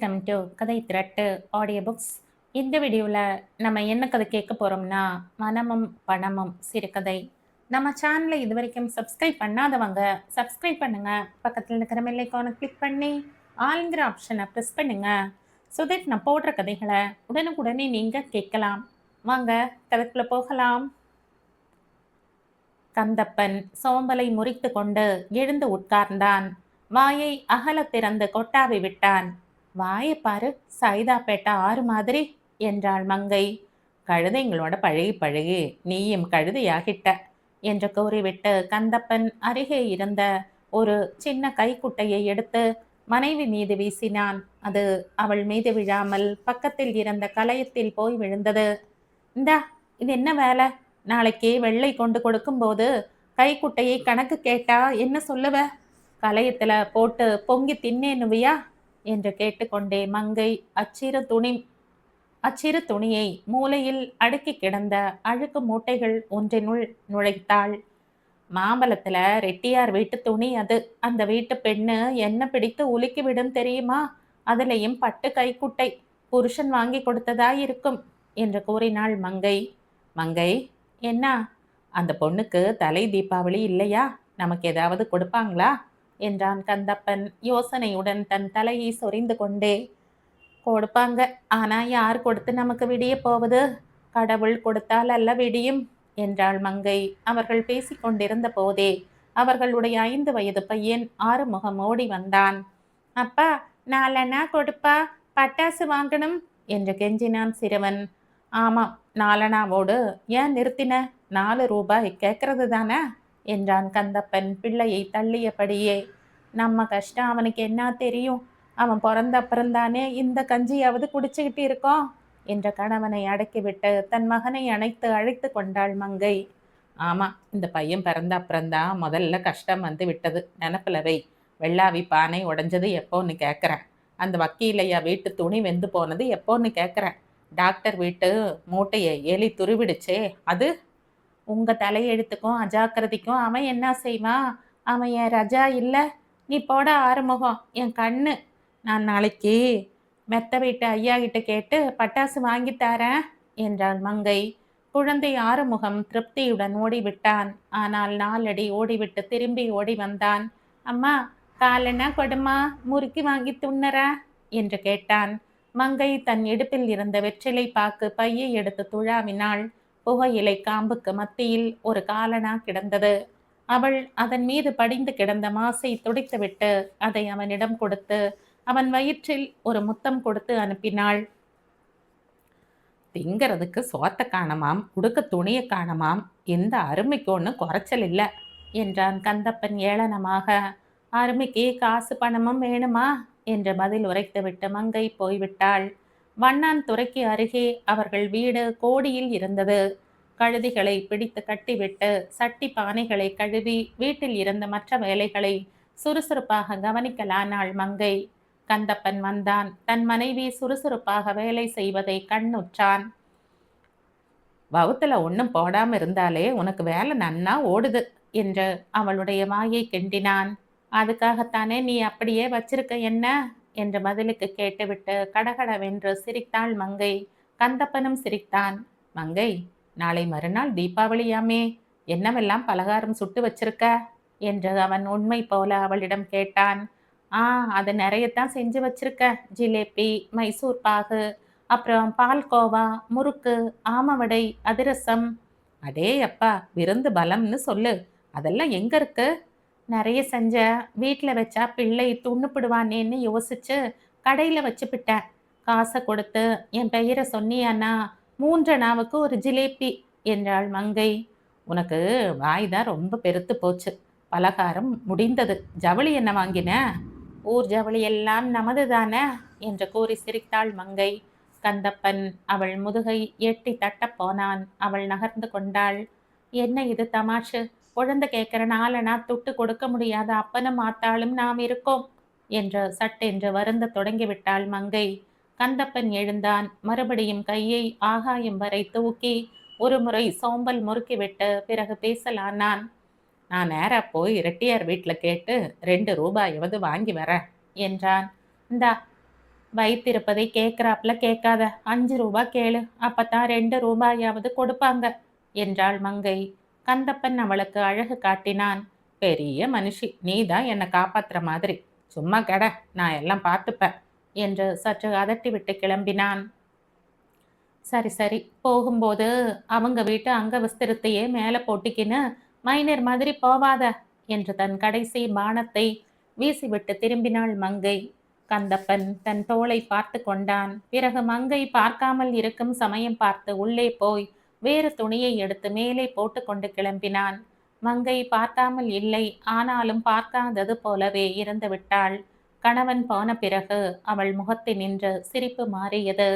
Welcome to கதை திரட்டு audio books. இந்த வீடியோவில் நம்ம என்ன கதை கேட்க போகிறோம்னா, மனமும் பணமும் சிறுகதை. நம்ம சேனலை இது வரைக்கும் சப்ஸ்கிரைப் பண்ணாதவங்க சப்ஸ்கிரைப் பண்ணுங்க. பக்கத்தில் இருக்கிற பெல் ஐகானை கிளிக் பண்ணி ஆளுங்கிற ஆப்ஷனை ப்ரெஸ் பண்ணுங்க. ஸோ தட் நான் போடுற கதைகளை உடனுக்குடனே நீங்கள் கேட்கலாம். வாங்க கதைக்குள்ளே போகலாம். கந்தப்பன் சோம்பலை முறித்து கொண்டு எழுந்து உட்கார்ந்தான். வாயை அகல திறந்து கொட்டாவி விட்டான். வாயை பாரு, சைதாப்பேட்டை ஆறு மாதிரி என்றாள் மங்கை. கழுதைங்களோட பழகி பழகி நீயும் கழுதையாகிட்ட என்று கூறிவிட்டு கந்தப்பன் அருகே இருந்த ஒரு சின்ன கைக்குட்டையை எடுத்து மனைவி மீது வீசினான். அது அவள் மீது விழாமல் பக்கத்தில் இருந்த கலயத்தில் போய் விழுந்தது. இந்தா, இது என்ன வேலை? நாளைக்கு வெள்ளை கொண்டு கொடுக்கும்போது கைக்குட்டையை கணக்கு கேட்டா என்ன சொல்லுவ? கலயத்துல போட்டு பொங்கி தின்னேனுவியா என்று கேட்டுக்கொண்டே மங்கை அச்சிறு துணியை மூலையில் அடுக்கி கிடந்த அழுக்கு மூட்டைகள் ஒன்றினுள் நுழைத்தாள். மாம்பழத்துல ரெட்டியார் வீட்டு துணி அது. அந்த வீட்டு பெண்ணு என்ன பிடித்து உலுக்கி விடும் தெரியுமா? அதுலேயும் பட்டு கைக்குட்டை. புருஷன் வாங்கி கொடுத்ததா இருக்கும் என்று கூறினாள் மங்கை. மங்கை, என்ன? அந்த பொண்ணுக்கு தலை தீபாவளி இல்லையா? நமக்கு ஏதாவது கொடுப்பாங்களா என்றான் கந்தப்பன் யோசனையுடன் தன் தலையை சொரிந்து கொண்டே. கொடுப்பாங்க, ஆனா யார் கொடுத்து நமக்கு விடிய போவது? கடவுள் கொடுத்தால் அல்ல விடியும் என்றாள் மங்கை. அவர்கள் பேசிக்கொண்டிருந்த போதே அவர்களுடைய 5 வயது பையன் ஆறுமுகம் ஓடி வந்தான். அப்பா, நாலனா கொடுப்பா, பட்டாசு வாங்கணும் என்று கெஞ்சினான் சிறுவன். ஆமாம், நாலனாவோடு ஏன் நிறுத்தின? 4 ரூபாய் கேட்கறது தானே என்றான் கந்தப்பன் பிள்ளையை தள்ளியபடியே. நம்ம கஷ்டம் அவனுக்கு என்ன தெரியும்? அவன் பிறந்த அப்புறம்தானே இந்த கஞ்சியாவது குடிச்சுக்கிட்டு இருக்கோம் என்ற கணவனை அடக்கிவிட்டு தன் மகனை அழைத்து கொண்டாள் மங்கை. ஆமா, இந்த பையன் பிறந்த அப்புறம்தான் முதல்ல கஷ்டம் வந்து விட்டது. நினப்பிலவை வெள்ளாவி பானை உடைஞ்சது எப்போன்னு கேட்குறேன். அந்த வக்கீலையா வீட்டு துணி வெந்து போனது எப்போன்னு கேட்குறேன். டாக்டர் வீட்டு மூட்டையை எலி துருவிடுச்சே அது. உங்க தலையெழுத்துக்கும் அஜாக்கிரதைக்கும் அவன் என்ன செய்வான்? அவன் என் ரஜா இல்லை. நீ போட ஆறுமுகம், என் கண்ணு. நான் நாளைக்கு மெத்த வீட்டு ஐயா கிட்ட கேட்டு பட்டாசு வாங்கி தரேன் என்றாள் மங்கை. குழந்தை ஆறுமுகம் திருப்தியுடன் ஓடிவிட்டான். ஆனால் 4 அடி ஓடிவிட்டு திரும்பி ஓடி வந்தான். அம்மா, காலனா கொடுமா, முறுக்கி வாங்கி துண்ணற என்று கேட்டான். மங்கை தன் இடுப்பில் இருந்த வெற்றிலை பாக்கு பையை எடுத்து துழாவினாள். புகையிலை காம்புக்கு மத்தியில் ஒரு காலனா கிடந்தது. அவள் அதன் மீது படிந்து கிடந்த மாசை துடைத்துவிட்டு அதை அவனிடம் கொடுத்து அவன் வயிற்றில் ஒரு முத்தம் கொடுத்து அனுப்பினாள். திங்கிறதுக்கு சோத்த காணமாம், உடுக்க துணியை காணமாம், இந்த அருமைக்கு ஒன்று குறைச்சல் இல்லை என்றான் கந்தப்பன் ஏளனமாக. அருமைக்கு காசு பணமும் வேணுமா என்று பதில் உரைத்துவிட்டு மங்கை போய்விட்டாள். வண்ணான் துறைக்கு அருகே அவர்கள் வீடு கோடியில் இருந்தது. கழுதிகளை பிடித்து கட்டிவிட்டு சட்டி பானைகளை கழுவி வீட்டில் இருந்த மற்ற வேலைகளை சுறுசுறுப்பாக கவனிக்கலானாள் மங்கை. கந்தப்பன் வந்தான். தன் மனைவி சுறுசுறுப்பாக வேலை செய்வதை கண்ணுற்றான். வவுத்துல ஒன்றும் போடாம இருந்தாலே உனக்கு வேலை நன்னா ஓடுது என்று அவளுடைய வாயை கிண்டினான். அதுக்காகத்தானே நீ அப்படியே வச்சிருக்க என்ன என்று பதிலுக்கு கேட்டுவிட்டு கடகடவென்று சிரித்தாள் மங்கை. கந்தப்பனும் சிரித்தான். மங்கை, நாளை மறுநாள் தீபாவளியாமே, என்னவெல்லாம் பலகாரம் சுட்டு வச்சிருக்க என்று அவன் உண்மை போல அவளிடம் கேட்டான். அது நிறையத்தான் செஞ்சு வச்சிருக்க. ஜிலேபி, மைசூர் பாகு, அப்புறம் பால்கோவா, முறுக்கு, ஆமவடை, அதிரசம். அடே அப்பா, விருந்து பலம்னு சொல்லு. அதெல்லாம் எங்க இருக்கு? நிறைய செஞ்ச. வீட்டில் வச்சா பிள்ளை துண்ணுப்பிடுவானேன்னு யோசிச்சு கடையில் வச்சுப்பிட்டேன். காசை கொடுத்து என் பெயரை சொன்னியானா 3 அணாவுக்கு ஒரு ஜிலேபி என்றாள் மங்கை. உனக்கு வாய் தான் ரொம்ப பெருத்து போச்சு. பலகாரம் முடிந்தது. ஜவுளி என்ன வாங்கின? ஊர் ஜவுளி எல்லாம் நமது தானே என்று கூறி சிரித்தாள் மங்கை. கந்தப்பன் அவள் முதுகை எட்டி தட்டப் போனான். அவள் நகர்ந்து கொண்டாள். என்ன இது தமாஷு? குழந்தை கேட்கிற நாளனா துட்டு கொடுக்க முடியாத அப்பனும் ஆத்தாளும் நாம் இருக்கோம் என்று சட்டென்று வருந்த தொடங்கிவிட்டாள் மங்கை. கந்தப்பன் எழுந்தான். மறுபடியும் கையை ஆகாயம் வரை தூக்கி ஒரு முறை சோம்பல் முறுக்கிவிட்டு பிறகு பேசலானான். நான் நேரா போய் ரெட்டியார் வீட்டில் கேட்டு 2 ரூபாயாவது வாங்கி வரேன் என்றான். இந்தா, வைத்திருப்பதை கேட்கிறாப்புல கேட்காத, 5 ரூபா கேளு, அப்பத்தான் 2 ரூபாயாவது கொடுப்பாங்க என்றாள் மங்கை. கந்தப்பன் அவளுக்கு அழகு காட்டினான். பெரிய மனுஷி, நீதான் என்னை காப்பாத்துற மாதிரி. சும்மா கெட, நான் எல்லாம் பார்த்துப்பேன் என்று சற்று அதட்டிவிட்டு கிளம்பினான். சரி சரி, போகும்போது அவங்க வீட்டு அங்கவஸ்திரத்தையே மேலே போட்டிக்கின்னு மைனர் மாதிரி போவாத என்று தன் கடைசி பானத்தை வீசிவிட்டு திரும்பினாள் மங்கை. கந்தப்பன் தன் தோளை பார்த்து கொண்டான். பிறகு மங்கை பார்க்காமல் இருக்கும் சமயம் பார்த்து உள்ளே போய் வேறு துணியை எடுத்து மேலே போட்டுக்கொண்டு கிளம்பினான். மங்கை பார்க்காமல் இல்லை, ஆனாலும் பார்க்காதது போலவே இருந்து விட்டாள். கணவன் போன பிறகு அவள் முகத்தினின்று சிரிப்பு மாறியது.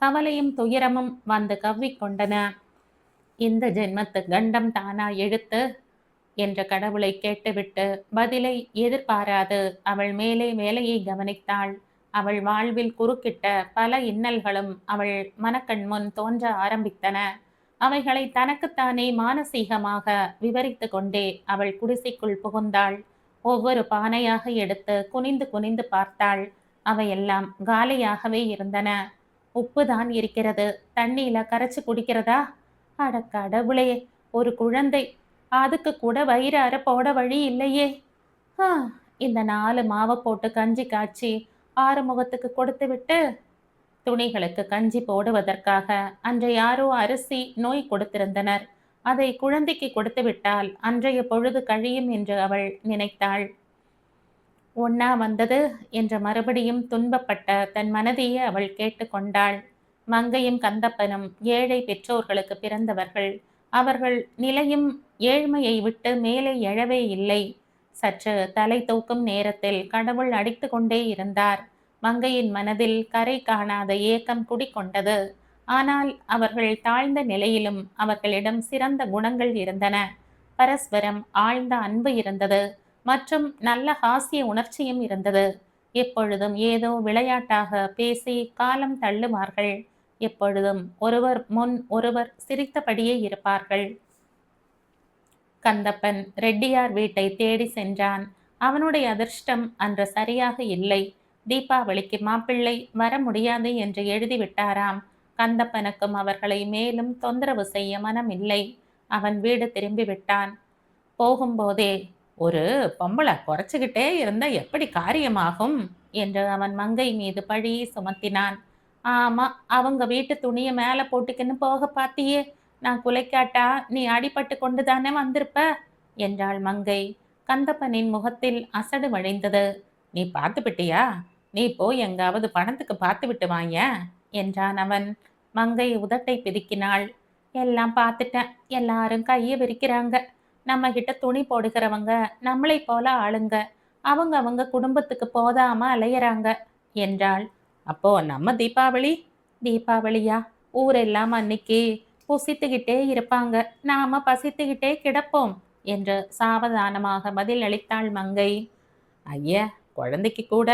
கவலையும் துயரமும் வந்து கவ்விக்கொண்டன. இந்த ஜென்மத்து கண்டம் தானா எழுத்து என்ற கடவுளை கேட்டுவிட்டு பதிலை எதிர்பாராது அவள் மேலே வேலையை கவனித்தாள். அவள் வாழ்வில் குறுக்கிட்ட பல இன்னல்களும் அவள் மனக்கண் முன் தோன்ற ஆரம்பித்தன. அவைகளை தனக்குத்தானே மானசீகமாக விவரித்து கொண்டே அவள் குடிசைக்குள் புகுந்தாள். ஒவ்வொரு பானையாக எடுத்து குனிந்து குனிந்து பார்த்தாள். அவையெல்லாம் காலியாகவே இருந்தன. உப்புதான் இருக்கிறது, தண்ணியில கரைச்சு குடிக்கிறதா? அட கடவுளே, ஒரு குழந்தை, அதுக்கு கூட வயிறார போட வழி இல்லையே. ஆ, இந்த 4 மாவை போட்டு கஞ்சி காய்ச்சி ஆறுமுகத்துக்கு கொடுத்து விட்டு துணிகளுக்கு கஞ்சி போடுவதற்காக அன்று யாரோ அரிசி நோய் கொடுத்திருந்தனர். அதை குழந்தைக்கு கொடுத்து விட்டால் அன்றைய பொழுது கழியும் என்று அவள் நினைத்தாள். ஒன்னா வந்தது என்ற மறுபடியும் துன்பப்பட்ட தன் மனதையே அவள் கேட்டுக்கொண்டாள். மங்கையும் கந்தப்பனும் ஏழை பெற்றோர்களுக்கு பிறந்தவர்கள். அவர்கள் நிலையும் ஏழ்மையை விட்டு மேலே எழவே இல்லை. சற்று தலை தூக்கும் நேரத்தில் கடவுள் அடித்து கொண்டே இருந்தார். மங்கையின் மனதில் கரை காணாத ஏக்கம் குடிக்கொண்டது. ஆனால் அவர்கள் தாழ்ந்த நிலையிலும் அவர்களிடம் சிறந்த குணங்கள் இருந்தன. பரஸ்பரம் ஆழ்ந்த அன்பு இருந்தது மற்றும் நல்ல ஹாஸ்ய உணர்ச்சியும் இருந்தது. எப்பொழுதும் ஏதோ விளையாட்டாக பேசி காலம் தள்ளுவார்கள். எப்பொழுதும் ஒருவர் முன் ஒருவர் சிரித்தபடியே இருப்பார்கள். கந்தப்பன் ரெட்டியார் வீட்டை தேடி சென்றான். அவனுடைய அதிர்ஷ்டம் அன்று சரியாக இல்லை. தீபாவளிக்கு மாப்பிள்ளை வர முடியாது என்று எழுதிவிட்டாராம். கந்தப்பனுக்கும் அவர்களை மேலும் தொந்தரவு செய்ய மனமில்லை. அவன் வீடு திரும்பி விட்டான். போகும்போதே, ஒரு பொம்பளை குறைச்சிக்கிட்டே இருந்தா எப்படி காரியமாகும் என்று அவன் மங்கை மீது பழியை சுமத்தினான். ஆமா, அவங்க வீட்டு துணியை மேலே போட்டுக்கின்னு போக பாத்தியே, நான் குலைக்காட்டா நீ அடிபட்டு கொண்டு தானே வந்திருப்ப என்றாள் மங்கை. கந்தப்பனின் முகத்தில் அசடு வழிந்தது. நீ பார்த்து விட்டியா? நீ போய் எங்காவது பணத்துக்கு பார்த்து விட்டு வாங்க என்றான் அவன். மங்கை உதட்டை பிதுக்கினாள். எல்லாம் பார்த்துட்டேன், எல்லாரும் கையை விரிக்கிறாங்க. நம்ம கிட்ட துணி போடுகிறவங்க நம்மளை போல ஆளுங்க, அவங்க அவங்க குடும்பத்துக்கு போதாம அலையறாங்க என்றாள். அப்போ நம்ம தீபாவளி? தீபாவளியா? ஊரெல்லாம் அன்னைக்கு புசித்துக்கிட்டே இருப்பாங்க, நாம பசித்துக்கிட்டே கிடப்போம் என்று சாவதானமாக பதில் அளித்தாள் மங்கை. ஐய, குழந்தைக்கு கூட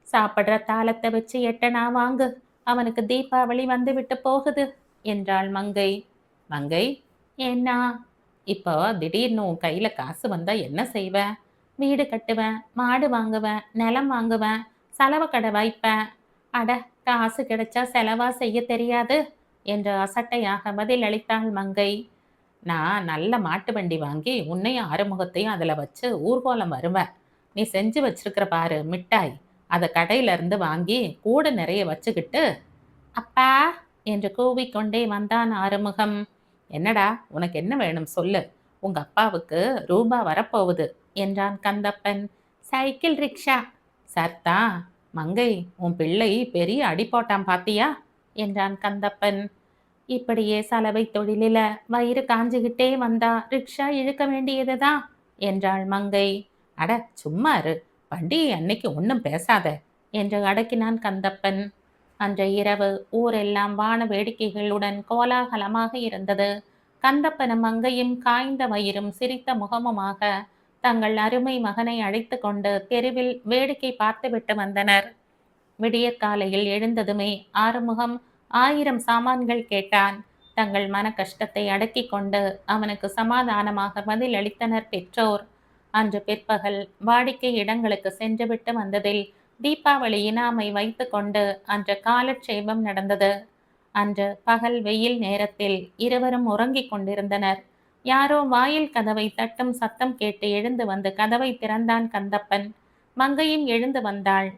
சாப்பிட்ற தாளத்தை வச்சு எட்டனா வாங்கு, அவனுக்கு தீபாவளி வந்து விட்டு போகுது என்றாள் மங்கை. மங்கை, ஏன்னா? இப்போ திடீர்னு உன் கையில காசு வந்தா என்ன செய்வ? வீடு கட்டுவேன், மாடு வாங்குவேன், நிலம் வாங்குவேன், செலவு கடை வைப்பேன். அட, காசு கிடைச்சா செலவா செய்ய தெரியாது என்று அசட்டையாக பதில் அளித்தாள் மங்கை. நான் நல்ல மாட்டு வண்டி வாங்கி உன்னையும் ஆறுமுகத்தையும் அதில் வச்சு ஊர்வலம் வருவேன். நீ செஞ்சு வச்சிருக்கிற பாரு மிட்டாய், அதை கடையில இருந்து வாங்கி கூட நிறைய வச்சுக்கிட்டு அப்பா என்று கூவிக்கொண்டே வந்தான் ஆறுமுகம். என்னடா, உனக்கு என்ன வேணும் சொல்லு, உங்க அப்பாவுக்கு ரூபா வரப்போகுது என்றான் கந்தப்பன். Cycle rickshaw. சர்த்தா. மங்கை, உன் பிள்ளை பெரிய அடி போட்டான் பாத்தியா என்றான் கந்தப்பன். இப்படியே சலவை தொழிலில வயிறு காஞ்சுகிட்டே வந்தா ரிக்ஷா இழுக்க வேண்டியதுதான் என்றாள் மங்கை. அட சும்மா இரு, பண்டிகை அன்னைக்கு ஒன்றும் பேசாத என்று அடக்கினான் கந்தப்பன். அன்றைய இரவு ஊரெல்லாம் வான வேடிக்கைகளுடன் கோலாகலமாக இருந்தது. கந்தப்பனும் மங்கையும் காய்ந்த வயிறும் சிரித்த முகமுமாக தங்கள் அருமை மகனை அழைத்து கொண்டு தெருவில் வேடிக்கை பார்த்துவிட்டு வந்தனர். விடியற்காலையில் எழுந்ததுமே ஆறுமுகம் 1000 சாமான்கள் கேட்டான். தங்கள் மன கஷ்டத்தை அடக்கி கொண்டு அவனுக்கு சமாதானமாக பதில் அளித்தனர் பெற்றோர். அன்று பிற்பகல் வாடிக்கை இடங்களுக்கு சென்றுவிட்டு வந்ததில் தீபாவளி இனாமை வைத்து கொண்டு அன்று காலட்சேபம் நடந்தது. அன்று பகல் வெயில் நேரத்தில் இருவரும் உறங்கிக் கொண்டிருந்தனர். யாரோ வாயில் கதவை தட்டும் சத்தம் கேட்டு எழுந்து வந்து கதவை திறந்தான் கந்தப்பன். மங்கையும் எழுந்து வந்தாள்.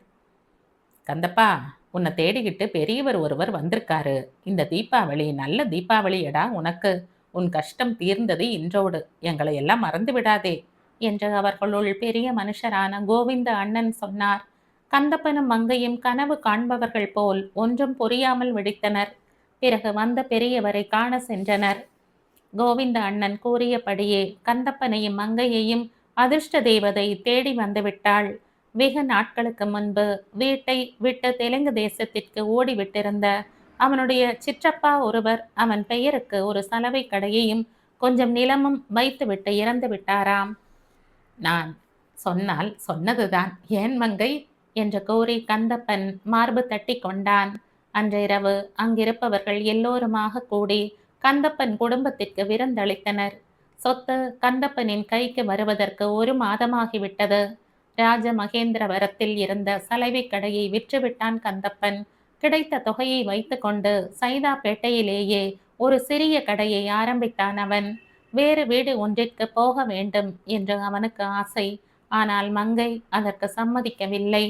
கந்தப்பா, உன்னை தேடிக்கிட்டு பெரியவர் ஒருவர் வந்திருக்காரு. இந்த தீபாவளி நல்ல தீபாவளியடா உனக்கு. உன் கஷ்டம் தீர்ந்தது இன்றோடு. எங்களை எல்லாம் மறந்து விடாதே என்று அவர்களுள் பெரிய மனுஷரான கோவிந்த அண்ணன் சொன்னார். கந்தப்பனும் மங்கையும் கனவு காண்பவர்கள் போல் ஒன்றும் புரியாமல் விழித்தனர். பிறகு வந்த பெரியவரை காண சென்றனர். கோவிந்த அண்ணன் கூறியபடியே கந்தப்பனையும் மங்கையையும் அதிர்ஷ்ட தேவதை தேடி வந்துவிட்டாள். வெகு நாட்களுக்கு முன்பு வீட்டை விட்டு தெலுங்கு தேசத்திற்கு ஓடிவிட்டிருந்த அவனுடைய சிற்றப்பா ஒருவர் அவன் பெயருக்கு ஒரு சலவை கடையையும் கொஞ்சம் நிலமும் வைத்துவிட்டு இறந்து விட்டாராம். நான் சொன்னால் சொன்னதுதான், ஏன் மங்கை என்று கூறி கந்தப்பன் மார்பு தட்டி கொண்டான். அன்றிரவு அங்கிருப்பவர்கள் எல்லோருமாக கூடி கந்தப்பன் குடும்பத்திற்கு விருந்தளித்தனர். சொத்து கந்தப்பனின் கைக்கு வருவதற்கு 1 மாதமாகிவிட்டது. ராஜ மகேந்திரவரத்தில் இருந்த சலவை கடையை விற்றுவிட்டான் கந்தப்பன். கிடைத்த தொகையை வைத்து கொண்டு சைதாப்பேட்டையிலேயே ஒரு சிறிய கடையை ஆரம்பித்தான் அவன். வேறு வீடு ஒன்றிற்கு போக வேண்டும் என்று அவனுக்கு ஆசை. ஆனால் மங்கை அதற்கு சம்மதிக்கவில்லை.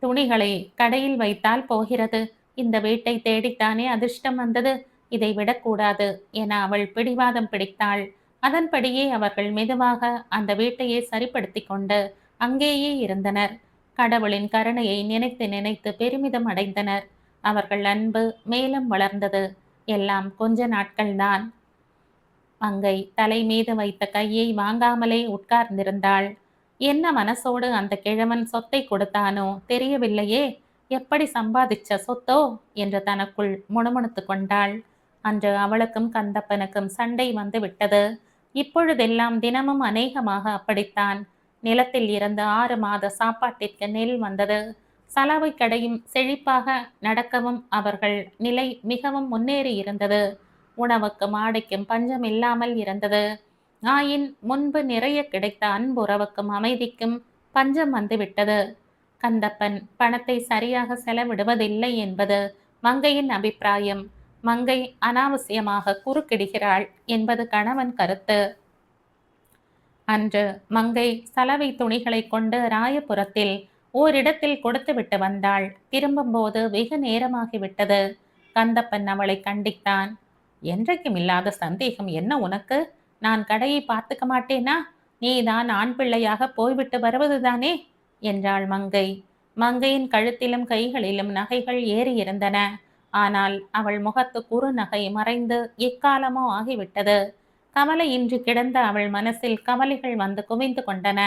துணிகளை கடையில் வைத்தால் போகிறது, இந்த வீட்டை தேடித்தானே அதிர்ஷ்டம் வந்தது, இதை விடக்கூடாது என அவள் பிடிவாதம் பிடித்தாள். அதன்படியே அவர்கள் மெதுவாக அந்த வீட்டையே சரிப்படுத்தி கொண்டு அங்கேயே இருந்தனர். கடவுளின் கருணையை நினைத்து நினைத்து பெருமிதம் அடைந்தனர். அவர்கள் அன்பு மேலும் வளர்ந்தது. எல்லாம் கொஞ்ச நாட்கள்தான். மங்கை தலை மீது வைத்த கையை வாங்காமலே உட்கார்ந்திருந்தாள். என்ன மனசோடு அந்த கிழவன் சொத்தை கொடுத்தானோ தெரியவில்லையே, எப்படி சம்பாதிச்ச சொத்தோ என்று தனக்குள் முணுமுணுத்து கொண்டாள். அன்று அவளுக்கும் கந்தப்பனுக்கும் சண்டை வந்து விட்டது. இப்பொழுதெல்லாம் தினமும் அநேகமாக அப்படித்தான். நிலத்தில் இருந்து 6 மாத சாப்பாட்டிற்கு நெல் வந்தது. சலவை கடையும் செழிப்பாக நடக்கவும் அவர்கள் நிலை மிகவும் முன்னேறி இருந்தது. உணவுக்கும் ஆடைக்கும் பஞ்சம் இல்லாமல் இருந்தது. ஆயின் முன்பு நிறைய கிடைத்த அன்புறவுக்கும் அமைதிக்கும் பஞ்சம் வந்துவிட்டது. கந்தப்பன் பணத்தை சரியாக செலவிடுவதில்லை என்பது மங்கையின் அபிப்பிராயம். மங்கை அனாவசியமாக குறுக்கிடுகிறாள் என்பது கணவன் கருத்து. அன்று மங்கை சலவை துணிகளை கொண்டு ராயபுரத்தில் ஓரிடத்தில் கொடுத்துவிட்டு வந்தாள். திரும்பும்போது வெகு நேரமாகிவிட்டது. கந்தப்பன் அவளை கண்டித்தான். என்றைக்கும் இல்லாத சந்தேகம் என்ன உனக்கு? நான் கடையை பார்த்துக்க மாட்டேனா? நீதான் ஆண் பிள்ளையாக போய்விட்டு வருவதுதானே என்றாள் மங்கை. மங்கையின் கழுத்திலும் கைகளிலும் நகைகள் ஏறி இருந்தன. ஆனால் அவள் முகத்து குறு நகை மறைந்து எக்காலமோ ஆகிவிட்டது. கவலையின்றி கிடந்த அவள் மனசில் கவலைகள் வந்து குவிந்து கொண்டன.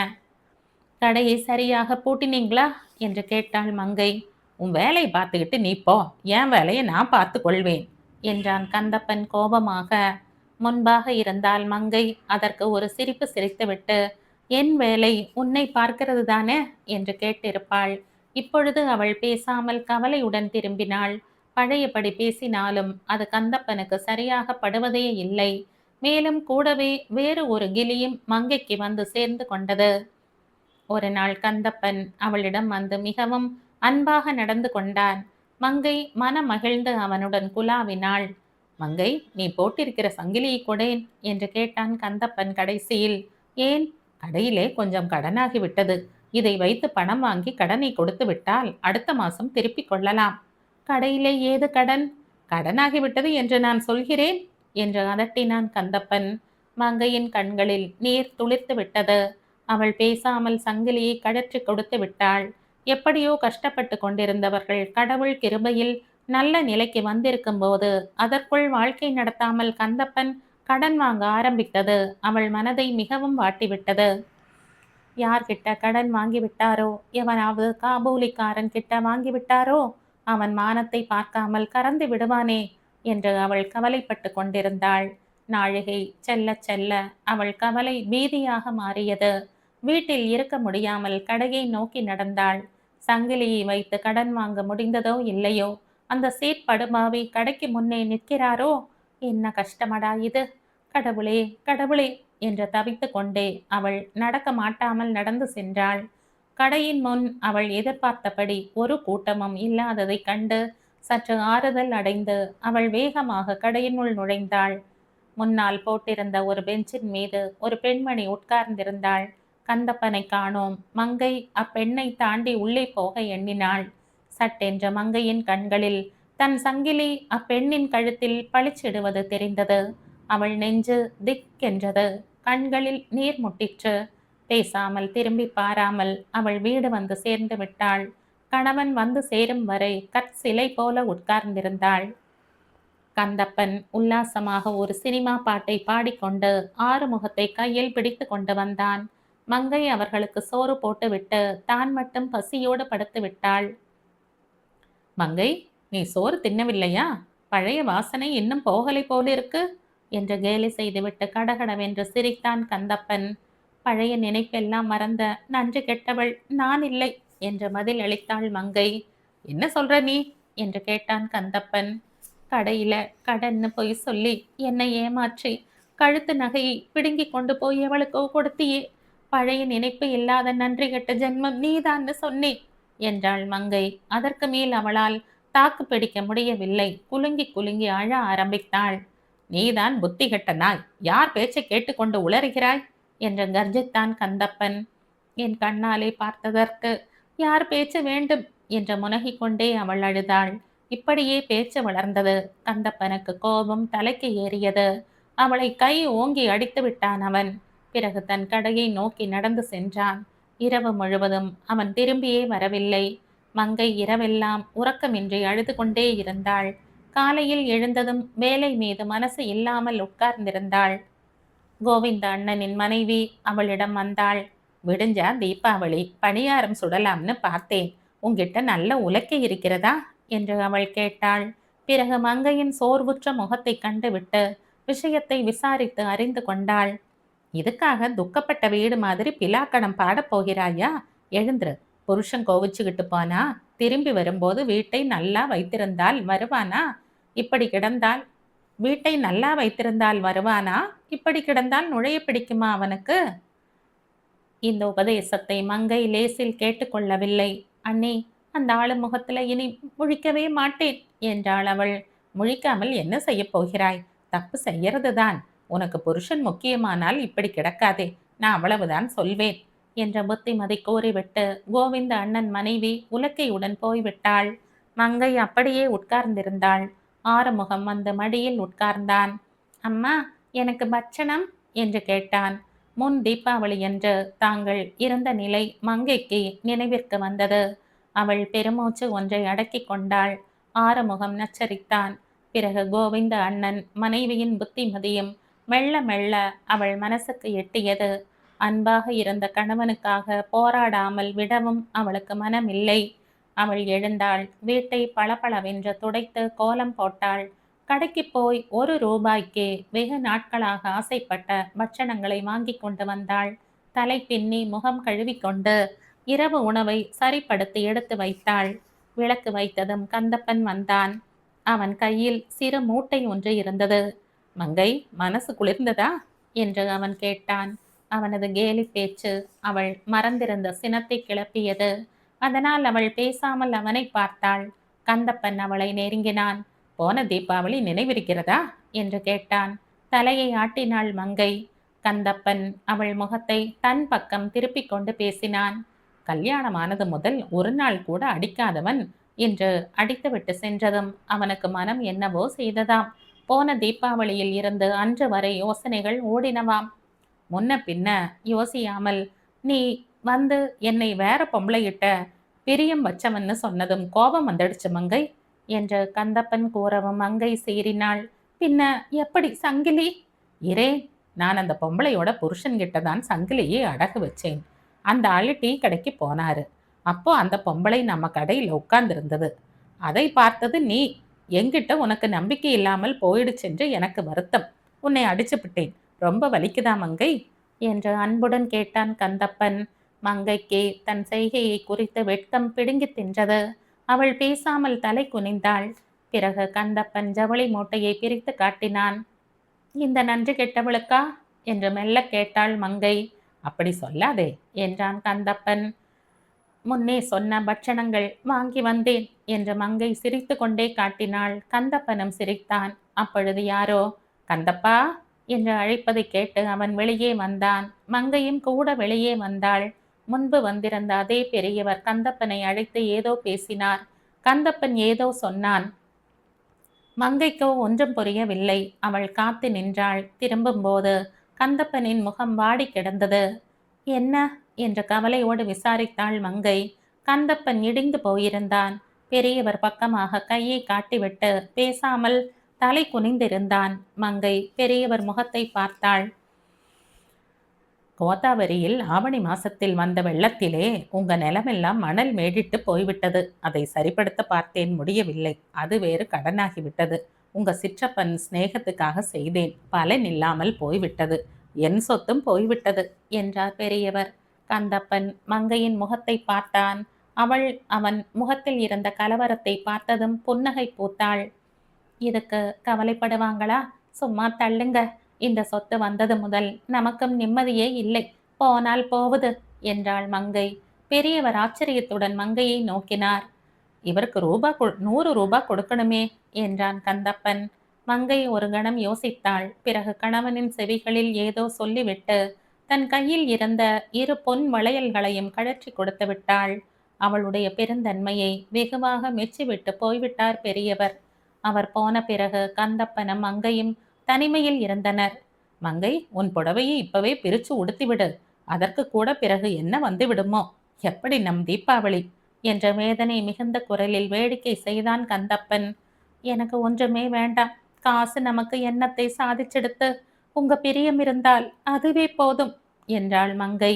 கடையை சரியாக பூட்டினீங்களா என்று கேட்டாள் மங்கை. உன் வேலையை பார்த்துக்கிட்டு நீ போ, என் வேலையை நான் பார்த்து கொள்வேன் என்றான் கந்தப்பன் கோபமாக. முன்பாக இருந்தால் மங்கை அதற்கு ஒரு சிரிப்பு சிரித்துவிட்டு, என் வேலை உன்னை பார்க்கிறது தானே என்று கேட்டிருப்பாள். இப்பொழுது அவள் பேசாமல் கவலையுடன் திரும்பினாள். பழையபடி பேசினாலும் அது கந்தப்பனுக்கு சரியாக படுவதே இல்லை. மேலும் கூடவே வேறு ஒரு கிளியும் மங்கைக்கு வந்து சேர்ந்து கொண்டது. ஒரு நாள் கந்தப்பன் அவளிடம் வந்து மிகவும் அன்பாக நடந்து கொண்டான். மங்கை மனமகிழ்ந்து அவனுடன் குலாவினாள். மங்கை, நீ போட்டிருக்கிற சங்கிலியை கொடேன் என்று கேட்டான் கந்தப்பன் கடைசியில். ஏன்? கடையிலே கொஞ்சம் கடனாகிவிட்டது. இதை வைத்து பணம் வாங்கி கடனை கொடுத்து விட்டால் அடுத்த மாசம் திருப்பிக் கொள்ளலாம். கடையிலே ஏது கடன்? கடனாகிவிட்டது என்று நான் சொல்கிறேன் என்று அதட்டினான் கந்தப்பன். மங்கையின் கண்களில் நீர் துளிர்த்து விட்டது. அவள் பேசாமல் சங்கிலியை கழற்றி கொடுத்து விட்டாள். எப்படியோ கஷ்டப்பட்டு கொண்டிருந்தவர்கள் கடவுள் கிருபையில் நல்ல நிலைக்கு வந்திருக்கும் போது அதற்குள் வாழ்க்கை நடத்தாமல் கந்தப்பன் கடன் வாங்க ஆரம்பித்தது அவள் மனதை மிகவும் வாட்டிவிட்டது. யார்கிட்ட கடன் வாங்கிவிட்டாரோ, எவனாவது காபூலிக்காரன் கிட்ட வாங்கிவிட்டாரோ, அவன் மானத்தை பார்க்காமல் கறந்து விடுவானே என்று அவள் கவலைப்பட்டு கொண்டிருந்தாள். நாழிகை செல்ல செல்ல அவள் கவலை பீதியாக மாறியது. வீட்டில் இருக்க முடியாமல் கடையை நோக்கி நடந்தாள். சங்கிலியை வைத்து கடன் வாங்க முடிந்ததோ இல்லையோ, அந்த சேட் படுபாவி கடைக்கு முன்னே நிற்கிறாரோ. என்ன கஷ்டமடா இது! கடவுளே கடவுளே என்று தவித்து கொண்டே அவள் நடக்க மாட்டாமல் நடந்து சென்றாள். கடையின் முன் அவள் எதிர்பார்த்தபடி ஒரு கூட்டமும் இல்லாததைக் கண்டு சற்று ஆறுதல் அடைந்து அவள் வேகமாக கடையினுள் நுழைந்தாள். முன்னால் போட்டிருந்த ஒரு பெஞ்சின் மீது ஒரு பெண்மணி உட்கார்ந்திருந்தாள். கந்தப்பனை காணோம். மங்கை அப்பெண்ணை தாண்டி உள்ளே போக எண்ணினாள். சட்டென்ற மங்கையின் கண்களில் தன் சங்கிலி அப்பெண்ணின் கழுத்தில் பளிச்சிடுவது தெரிந்தது. அவள் நெஞ்சு திக்கென்றது. கண்களில் நீர் முட்டிற்று. பேசாமல் திரும்பி பாராமல் அவள் வீடு வந்து சேர்ந்து விட்டாள். கணவன் வந்து சேரும் வரை கற்சிலை போல உட்கார்ந்திருந்தாள். கந்தப்பன் உல்லாசமாக ஒரு சினிமா பாட்டை பாடிக்கொண்டு ஆறுமுகத்தை கையில் பிடித்து கொண்டு வந்தான். மங்கை அவர்களுக்கு சோறு போட்டுவிட்டு தான் மட்டும் பசியோடு படுத்து விட்டாள். மங்கை, நீ சோறு தின்னவில்லையா? பழைய வாசனை இன்னும் போகலை போலிருக்கு என்று கேலி செய்துவிட்டு கடகடவென்று சிரித்தான் கந்தப்பன். பழைய நினைப்பெல்லாம் மறந்த நன்றி கெட்டவள் நான் இல்லை என்று பதில் அளித்தாள் மங்கை. என்ன சொல்ற நீ என்று கேட்டான் கந்தப்பன். கடையில கடன்னு பொய் சொல்லி என்னை ஏமாற்றி கழுத்து நகையை பிடுங்கி கொண்டு போய் எவளுக்கோ கொடுத்தியே. பழைய நினைப்பு இல்லாத நன்றி கெட்ட ஜென்மம் நீதான்னு சொன்னேன் என்றாள் மங்கை. அதற்கு மேல் அவளால் தாக்கு பிடிக்க முடியவில்லை. குலுங்கி குலுங்கி அழ ஆரம்பித்தாள். நீதான் புத்தி கெட்ட நாய், யார் பேச்சை கேட்டுக்கொண்டு உளறுகிறாய் என்று கர்ஜித்தான் கந்தப்பன். என் கண்ணாலே பார்த்ததற்கு யார் பேச்சு வேண்டும் என்று முனகிக் கொண்டே அவள் அழுதாள். இப்படியே பேச்சு வளர்ந்தது. கந்தப்பனுக்கு கோபம் தலைக்கு ஏறியது. அவளை கை ஓங்கி அடித்து விட்டான் அவன். பிறகு தன் கடையை நோக்கி நடந்து சென்றான். இரவு முழுவதும் அவன் திரும்பியே வரவில்லை. மங்கை இரவெல்லாம் உறக்கமின்றி அழுது கொண்டே இருந்தாள். காலையில் எழுந்ததும் வேலை மீது மனசு இல்லாமல் உட்கார்ந்திருந்தாள். கோவிந்த அண்ணனின் மனைவி அவளிடம் வந்தாள். விடிஞ்சா தீபாவளி, பணியாரம் சுடலாம்னு பார்த்தேன். உங்கிட்ட நல்ல உலக்கை இருக்கிறதா என்று அவள் கேட்டாள். பிறகு மங்கையின் சோர்வுற்ற முகத்தை கண்டுவிட்டு விஷயத்தை விசாரித்து அறிந்து கொண்டாள். இதுக்காக துக்கப்பட்ட வீடு மாதிரி பிலாக்கணம் பாடப் போகிறாயா? எழுந்துரு. புருஷன் கோவிச்சுக்கிட்டு போனா திரும்பி வரும்போது வீட்டை நல்லா வைத்திருந்தால் வருவானா? இப்படி கிடந்தால் வீட்டை நல்லா வைத்திருந்தால் வருவானா? இப்படி கிடந்தால் நுழைய பிடிக்குமா அவனுக்கு? இந்த உபதேசத்தை மங்கை லேசில் கேட்டுக்கொள்ளவில்லை. அண்ணே, அந்த ஆளு முகத்துல இனி முழிக்கவே மாட்டேன் என்றாள் அவள். முழிக்காமல் என்ன செய்ய போகிறாய்? தப்பு செய்யறதுதான். உனக்கு புருஷன் முக்கியமானால் இப்படி கிடக்காதே. நான் அவ்வளவுதான் சொல்வேன் என்ற புத்திமதி கூறிவிட்டு கோவிந்த அண்ணன் மனைவி உலக்கையுடன் போய்விட்டாள். மங்கை அப்படியே உட்கார்ந்திருந்தாள். ஆறுமுகம் வந்து மடியில் உட்கார்ந்தான். அம்மா, எனக்கு பட்சணம் என்று கேட்டான். முன் தீபாவளி என்று தாங்கள் இருந்த நிலை மங்கைக்கு நினைவிற்கு வந்தது. அவள் பெருமூச்சு ஒன்றை அடக்கி கொண்டாள். ஆறுமுகம் நச்சரித்தான். பிறகு கோவிந்த அண்ணன் மனைவியின் புத்திமதியும் மெல்ல மெல்ல அவள் மனசுக்கு எட்டியது. அன்பாக இருந்த கணவனுக்காக போராடாமல் விடவும் அவளுக்கு மனமில்லை. அவள் எழுந்தாள். வீட்டை பளபளவென்று துடைத்து கோலம் போட்டாள். கடைக்கு போய் 1 ரூபாய்க்கு வெகு நாட்களாக ஆசைப்பட்ட பட்சணங்களை வாங்கி கொண்டு வந்தாள். தலை பின்னி முகம் கழுவிக்கொண்டு இரவு உணவை சரிப்படுத்தி எடுத்து வைத்தாள். விளக்கு வைத்ததும் கந்தப்பன் வந்தான். அவன் கையில் சிறு மூட்டை ஒன்று இருந்தது. மங்கை, மனசு குளிர்ந்ததா என்று அவன் கேட்டான். அவனது கேலி பேச்சு அவள் மறந்திருந்த சினத்தை கிளப்பியது. அதனால் அவள் பேசாமல் அவனை பார்த்தாள். கந்தப்பன் அவளை நெருங்கினான். போன தீபாவளி நினைவிருக்கிறதா என்று கேட்டான். தலையை ஆட்டினாள் மங்கை. கந்தப்பன் அவள் முகத்தை தன் பக்கம் திருப்பிக் கொண்டு பேசினான். கல்யாணமானது முதல் ஒரு நாள் கூட அடிக்காதவன் இன்று அடித்துவிட்டு சென்றதும் அவனுக்கு மனம் என்னவோ செய்ததாம். போன தீபாவளியில் இருந்து அன்று வரை யோசனைகள் ஓடினவாம். முன்ன பின்ன யோசியாமல் நீ வந்து என்னை வேற பொம்பளையிட்ட பிரியம் வச்சவன்னு சொன்னதும் கோபம் வந்துடுச்சு மங்கை என்று கந்தப்பன் கூறவும் மங்கை சீறினாள். பின்ன எப்படி சங்கிலி? இரே, நான் அந்த பொம்பளையோட புருஷன்கிட்ட தான் சங்கிலியே அடகு வச்சேன். அந்த ஆளு டீ கடைக்கு போனாரு. அப்போ அந்த பொம்பளை நம்ம கடையில் உட்கார்ந்திருந்தது. அதை பார்த்தது நீ. என்கிட்ட உனக்கு நம்பிக்கை இல்லாமல் போயிடுச்சென்று எனக்கு வருத்தம். உன்னை அடிச்சுப்பிட்டேன். ரொம்ப வலிக்குதா மங்கை என்று அன்புடன் கேட்டான் கந்தப்பன். மங்கைக்கு தன் செய்கையை குறித்து வெட்கம் பிடுங்கி தின்றது. அவள் பேசாமல் தலை குனிந்தாள். பிறகு கந்தப்பன் ஜவளி மூட்டையை பிரித்து காட்டினான். இந்த நன்றி கெட்டவளுக்கா என்று மெல்ல கேட்டாள் மங்கை. அப்படி சொல்லாதே என்றான் கந்தப்பன். முன்னே சொன்ன பட்சணங்கள் வாங்கி வந்தேன் என்று மங்கை சிரித்து கொண்டே காட்டினாள். கந்தப்பனும் சிரித்தான். அப்பொழுது யாரோ கந்தப்பா என்று அழைப்பதை கேட்டு அவன் வெளியே வந்தான். மங்கையும் கூட வெளியே வந்தாள். முன்பு வந்திருந்த அதே பெரியவர் கந்தப்பனை அழைத்து ஏதோ பேசினார். கந்தப்பன் ஏதோ சொன்னான். மங்கைக்கோ ஒன்றும் புரியவில்லை. அவள் காத்து நின்றாள். திரும்பும்போது கந்தப்பனின் முகம் வாடி கிடந்தது. என்ன என்று கவலையோடு விசாரித்தாள் மங்கை. கந்தப்பன் இடிந்து போயிருந்தான். பெரியவர் பக்கமாக கையை காட்டிவிட்டு பேசாமல் தலை குனிந்திருந்தான். மங்கை பெரியவர் முகத்தை பார்த்தாள். கோதாவரியில் ஆவணி மாசத்தில் வந்த வெள்ளத்திலே உங்க நிலமெல்லாம் மணல் மேடிட்டு போய்விட்டது. அதை சரிப்படுத்த பார்த்தேன், முடியவில்லை. அது வேறு கடனாகிவிட்டது. உங்க சிற்றப்பன் சிநேகத்துக்காக செய்தேன், பலன் இல்லாமல் போய்விட்டது. என் சொத்தும் போய்விட்டது என்றார் பெரியவர். கந்தப்பன் மங்கையின் முகத்தை பார்த்தான். அவள் அவன் முகத்தில் இருந்த கலவரத்தை பார்த்ததும் புன்னகை பூத்தாள். இதுக்கு கவலைப்படுவாங்களா? சும்மா தள்ளுங்க. இந்த சொத்து வந்தது முதல் நமக்கும் நிம்மதியே இல்லை. போனால் போவது என்றாள் மங்கை. பெரியவர் ஆச்சரியத்துடன் மங்கையை நோக்கினார். இவருக்கு 100 ரூபா கொடுக்கணுமே என்றான் கந்தப்பன். மங்கை ஒரு கணம் யோசித்தாள். பிறகு கணவனின் செவிகளில் ஏதோ சொல்லிவிட்டு தன் கையில் இருந்த 2 பொன் வளையல்களையும் கழற்றி கொடுத்து விட்டாள். அவளுடைய பெருந்தன்மையை வெகுவாக மெச்சிவிட்டு போய்விட்டார் பெரியவர். அவர் போன பிறகு கந்தப்பனும் மங்கையும் தனிமையில் இருந்தனர். மங்கை, உன் புடவையை இப்பவே பிரிச்சு உடுத்திவிடு. அதற்கு கூட பிறகு என்ன வந்து விடுமோ? எப்படி நம் தீபாவளி என்ற வேதனை மிகுந்த குரலில் வேடிக்கை செய்தான் கந்தப்பன். எனக்கு ஒன்றுமே வேண்டாம். காசு நமக்கு எண்ணத்தை சாதிச்செடுத்து உங்க பிரியம் இருந்தால் அதுவே போதும் என்றாள் மங்கை.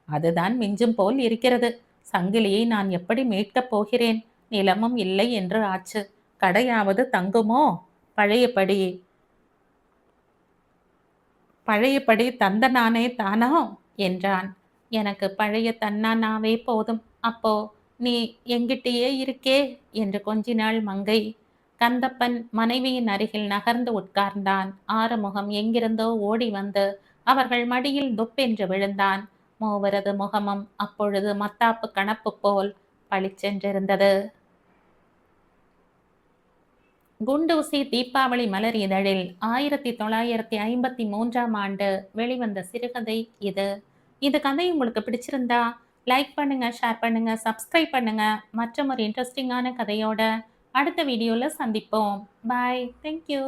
அதுதான் மிஞ்சும் போல் இருக்கிறது. சங்கிலியை நான் எப்படி மீட்கப் போகிறேன்? நிலமும் இல்லை என்று ஆச்சு. கடையாவது தங்குமோ? பழையபடி பழையபடி தந்த நானே தானோ என்றான். எனக்கு பழைய தன்னானாவே போதும். அப்போ நீ எங்கிட்டயே இருக்கே என்று கொஞ்சினாள் மங்கை. கந்தப்பன் மனைவியின் அருகில் நகர்ந்து உட்கார்ந்தான். ஆறுமுகம் எங்கிருந்தோ ஓடி வந்து அவர்கள் மடியில் துப்பென்று விழுந்தான். மூவரது முகமும் அப்பொழுது மத்தாப்பு கணப்பு போல் பளிச்சென்றிருந்தது. குண்டூசி தீபாவளி மலர் இதழில் 1953ஆம் ஆண்டு வெளிவந்த சிறுகதை இது. இது கதை உங்களுக்கு பிடிச்சிருந்தா லைக் பண்ணுங்க, ஷேர் பண்ணுங்க, சப்ஸ்கிரைப் பண்ணுங்க. மற்றும் ஒரு இன்ட்ரெஸ்டிங்கான கதையோட அடுத்த வீடியோல சந்திப்போம். பாய். தேங்க்யூ.